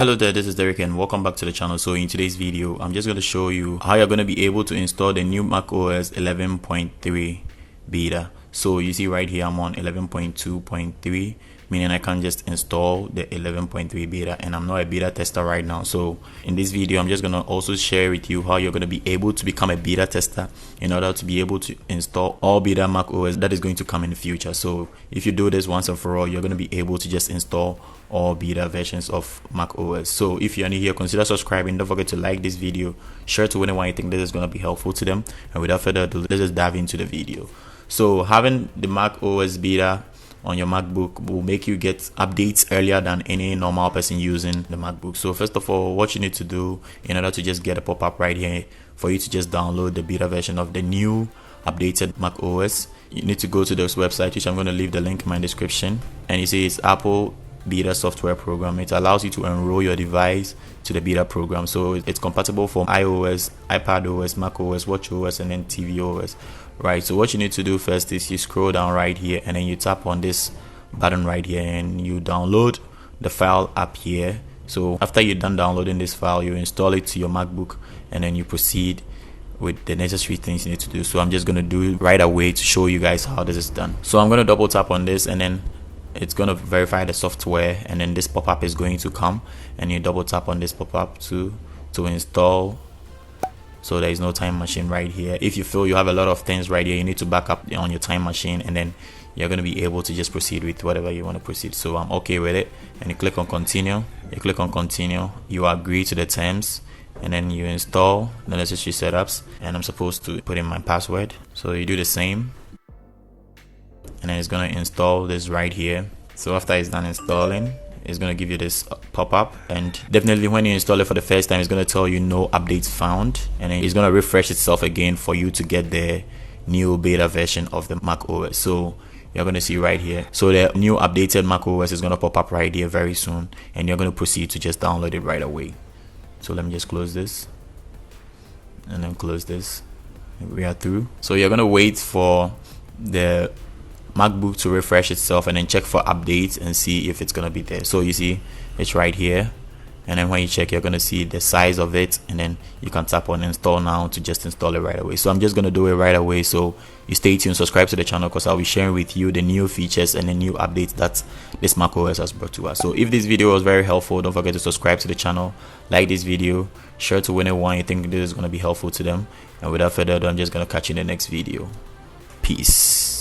Hello there, this is Derek and welcome back to the channel. So in today's video, I'm just going to show you how you're going to be able to install the new macOS 11.3 beta. So you see right here, I'm on 11.2.3, meaning I can just install the 11.3 beta, and I'm not a beta tester right now. So in this video, I'm just going to also share with you how you're going to be able to become a beta tester in order to be able to install all beta macOS that is going to come in the future. So if you do this once and for all, you're going to be able to just install all beta versions of macOS. So if you're new here, consider subscribing. Don't forget to like this video, share to anyone you think this is going to be helpful to them, and without further ado, let's just dive into the video. So having the macOS beta on your MacBook will make you get updates earlier than any normal person using the MacBook. So first of all, what you need to do in order to just get a pop-up right here for you to just download the beta version of the new updated macOS, you need to go to this website, which I'm going to leave the link in my description, and you see it's Apple beta software program. It allows you to enroll your device to the beta program. So it's compatible for iOS, iPadOS, macOS, watchOS, and then tvOS, right? So what you need to do first is you scroll down right here, and then you tap on this button right here, and you download the file up here. So after you're done downloading this file, you install it to your MacBook, and then you proceed with the necessary things you need to do. So I'm just going to do it right away to show you guys how this is done. So I'm going to double tap on this, and then it's going to verify the software, and then this pop-up is going to come, and you double tap on this pop-up to install. So there is no time machine right here. If you feel you have a lot of things right here, you need to back up on your time machine, and then you're going to be able to just proceed with whatever you want to proceed. So I'm okay with it, and you click on continue. You click on continue, you agree to the terms, and then you install the necessary setups, and I'm supposed to put in my password. So you do the same, and then it's going to install this right here. So after it's done installing, it's going to give you this pop-up, and definitely when you install it for the first time, it's going to tell you no updates found, and then it's going to refresh itself again for you to get the new beta version of the macOS. So you're going to see right here, so the new updated macOS is going to pop up right here very soon, and you're going to proceed to just download it right away. So let me just close this, and then close this. We are through. So you're going to wait for the MacBook to refresh itself, and then check for updates and see if it's gonna be there. So you see it's right here, and then when you check, you're gonna see the size of it, and then you can tap on install now to just install it right away. So I'm just gonna do it right away, so you stay tuned, subscribe to the channel, because I'll be sharing with you the new features and the new updates that this macOS has brought to us. So if this video was very helpful, don't forget to subscribe to the channel, like this video, share to anyone you think this is gonna be helpful to them, and without further ado, I'm just gonna catch you in the next video. Peace.